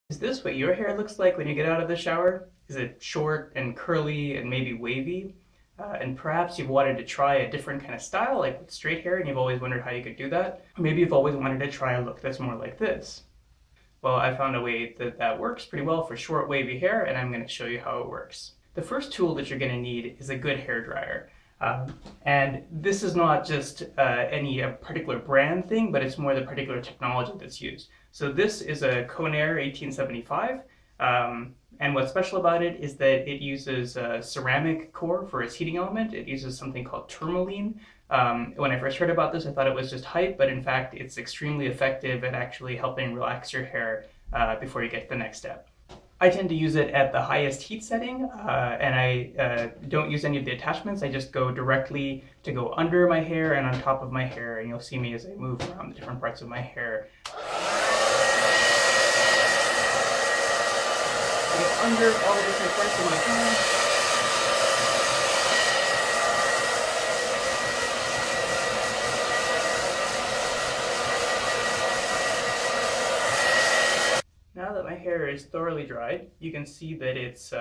Is this what your hair looks like when you get out of the shower? Is it short and curly and maybe wavy? And perhaps you've wanted to try a different kind of style, like with straight hair, and you've always wondered how you could do that. Or maybe you've always wanted to try a look that's more like this. Well, I found a way that works pretty well for short wavy hair, and I'm going to show you how it works. The first tool that you're going to need is a good hair dryer. And this is not just any particular brand thing, but it's more the particular technology that's used. So this is a Conair 1875. And what's special about it is that it uses a ceramic core for its heating element. It uses something called tourmaline. When I first heard about this, I thought it was just hype, but in fact, it's extremely effective at actually helping relax your hair before you get to the next step. I tend to use it at the highest heat setting, and I don't use any of the attachments. I just go directly to go under my hair and on top of my hair, and you'll see me as I move around the different parts of my hair. I go under all the different parts of my hair. Now that my hair is thoroughly dried, you can see that it's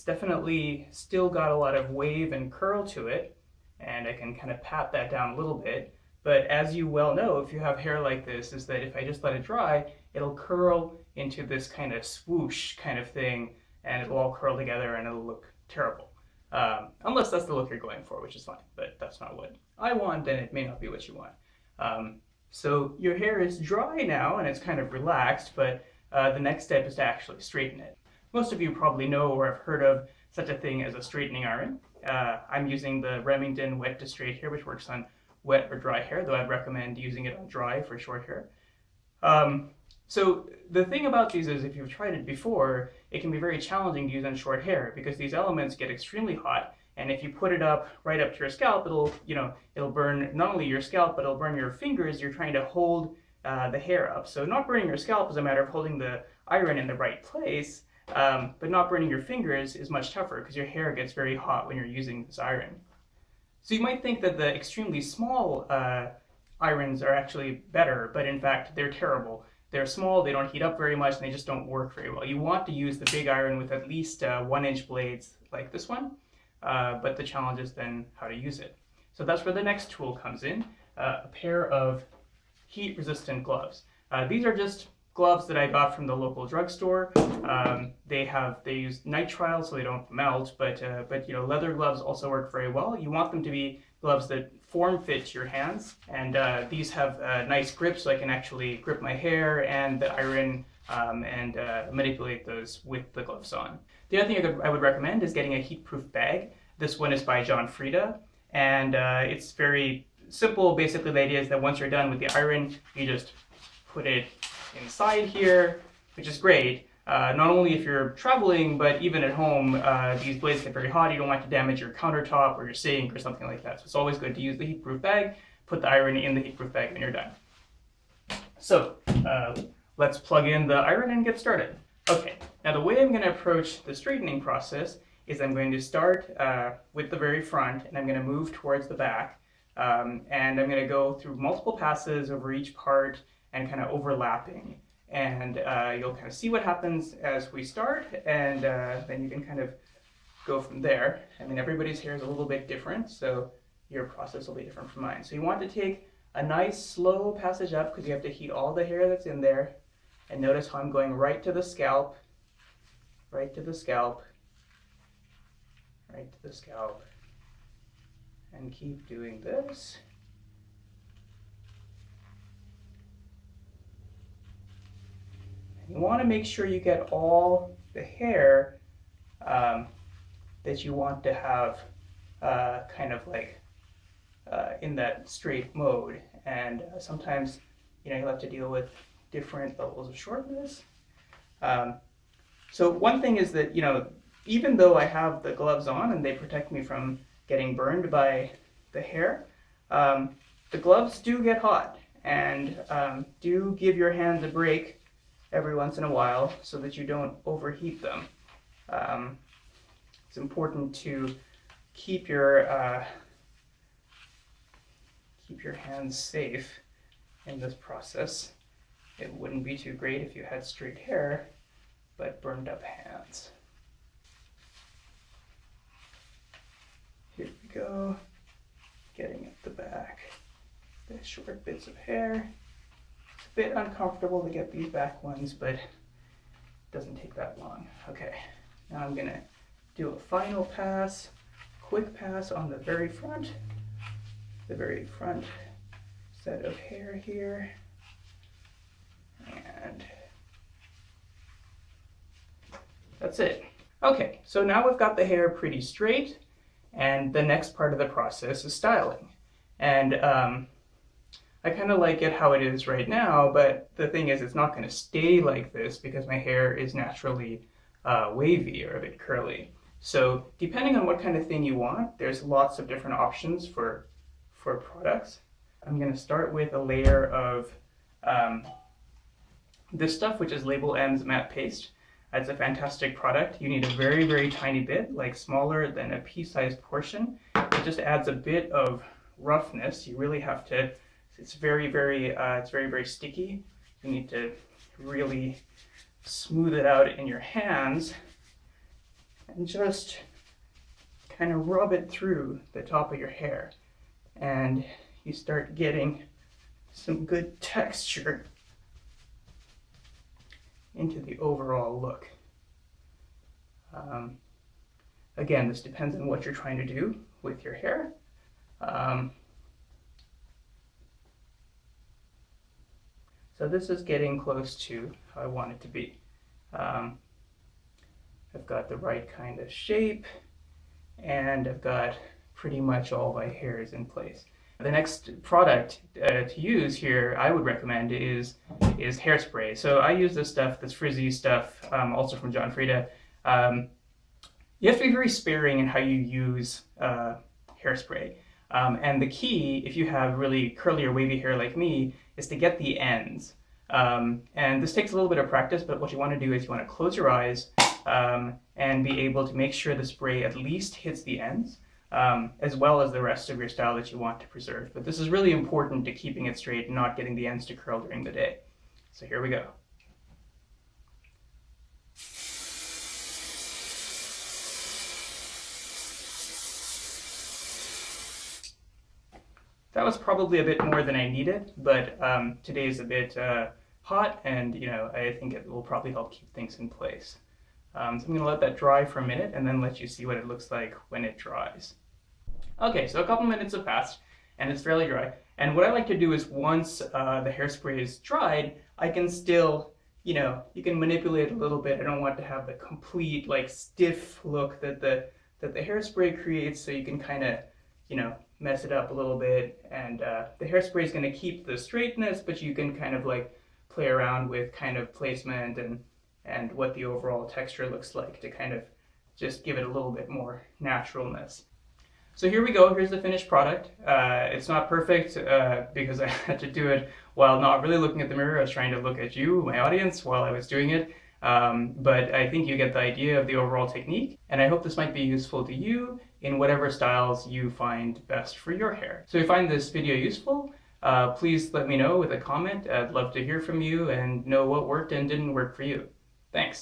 definitely still got a lot of wave and curl to it, and I can kind of pat that down a little bit. But as you well know, if you have hair like this, is that if I just let it dry, it'll curl into this kind of swoosh kind of thing, and it'll all curl together and it'll look terrible. Unless that's the look you're going for, which is fine, but that's not what I want, and it may not be what you want. So your hair is dry now, and it's kind of relaxed, but the next step is to actually straighten it. Most of you probably know or have heard of such a thing as a straightening iron. I'm using the Remington Wet to Straight Hair, which works on wet or dry hair, though I'd recommend using it on dry for short hair. So the thing about these is if you've tried it before, it can be very challenging to use on short hair because these elements get extremely hot, and if you put it up right up to your scalp, it'll burn not only your scalp, but it'll burn your fingers. You're trying to hold the hair up. So not burning your scalp is a matter of holding the iron in the right place, but not burning your fingers is much tougher because your hair gets very hot when you're using this iron. So you might think that the extremely small irons are actually better, but in fact they're terrible. They're small, they don't heat up very much, and they just don't work very well. You want to use the big iron with at least 1-inch blades like this one, but the challenge is then how to use it. So that's where the next tool comes in, a pair of heat-resistant gloves. These are just gloves that I got from the local drugstore. They use nitrile so they don't melt, but leather gloves also work very well. You want them to be gloves that form-fit your hands, and these have a nice grip so I can actually grip my hair and the iron and manipulate those with the gloves on. The other thing I would recommend is getting a heat-proof bag. This one is by John Frieda, and it's very simple. Basically, the idea is that once you're done with the iron, you just put it inside here, which is great. Not only if you're traveling, but even at home, these blades get very hot. You don't want to damage your countertop or your sink or something like that. So it's always good to use the heat-proof bag. Put the iron in the heat-proof bag when you're done. So let's plug in the iron and get started. Okay, now the way I'm going to approach the straightening process is I'm going to start with the very front, and I'm going to move towards the back. And I'm going to go through multiple passes over each part and kind of overlapping. And you'll kind of see what happens as we start, and then you can kind of go from there. I mean, everybody's hair is a little bit different, so your process will be different from mine. So you want to take a nice slow passage up because you have to heat all the hair that's in there. And notice how I'm going right to the scalp, right to the scalp, right to the scalp. And keep doing this. You want to make sure you get all the hair that you want to have kind of like in that straight mode. And sometimes you'll have to deal with different levels of shortness. So one thing is that even though I have the gloves on and they protect me from getting burned by the hair, the gloves do get hot and do give your hands a break every once in a while so that you don't overheat them. It's important to keep your hands safe in this process. It wouldn't be too great if you had straight hair but burned up hands. Here we go, getting at the back, the short bits of hair. It's a bit uncomfortable to get these back ones, but it doesn't take that long. Okay, now I'm gonna do a final pass, quick pass on the very front set of hair here, and that's it. Okay, so now we've got the hair pretty straight, and the next part of the process is styling. And I kind of like it how it is right now, but the thing is it's not going to stay like this because my hair is naturally wavy or a bit curly. So depending on what kind of thing you want, there's lots of different options for products. I'm going to start with a layer of this stuff, which is Label M's matte paste. It's a fantastic product. You need a very, very tiny bit, like smaller than a pea-sized portion. It just adds a bit of roughness. You really have to, it's very, very sticky. You need to really smooth it out in your hands and just kind of rub it through the top of your hair. And you start getting some good texture into the overall look. Again, this depends on what you're trying to do with your hair. So this is getting close to how I want it to be. I've got the right kind of shape, and I've got pretty much all my hairs in place. The next product to use here, I would recommend, is Hairspray. So I use this stuff, this frizzy stuff, also from John Frieda. You have to be very sparing in how you use Hairspray. And the key, if you have really curly or wavy hair like me, is to get the ends. And this takes a little bit of practice, but what you want to do is you want to close your eyes and be able to make sure the spray at least hits the ends. As well as the rest of your style that you want to preserve. But this is really important to keeping it straight and not getting the ends to curl during the day. So here we go. That was probably a bit more than I needed, but today is a bit hot, and I think it will probably help keep things in place. So I'm going to let that dry for a minute and then let you see what it looks like when it dries. Okay, so a couple minutes have passed and it's fairly dry. And what I like to do is once the hairspray is dried, I can still, you can manipulate it a little bit. I don't want to have the complete stiff look that the hairspray creates, so you can kind of, mess it up a little bit. And the hairspray is going to keep the straightness, but you can kind of play around with kind of placement and what the overall texture looks like to kind of just give it a little bit more naturalness. So here we go, here's the finished product. It's not perfect because I had to do it while not really looking at the mirror. I was trying to look at you, my audience, while I was doing it. But I think you get the idea of the overall technique, and I hope this might be useful to you in whatever styles you find best for your hair. So if you find this video useful, please let me know with a comment. I'd love to hear from you and know what worked and didn't work for you. Thanks.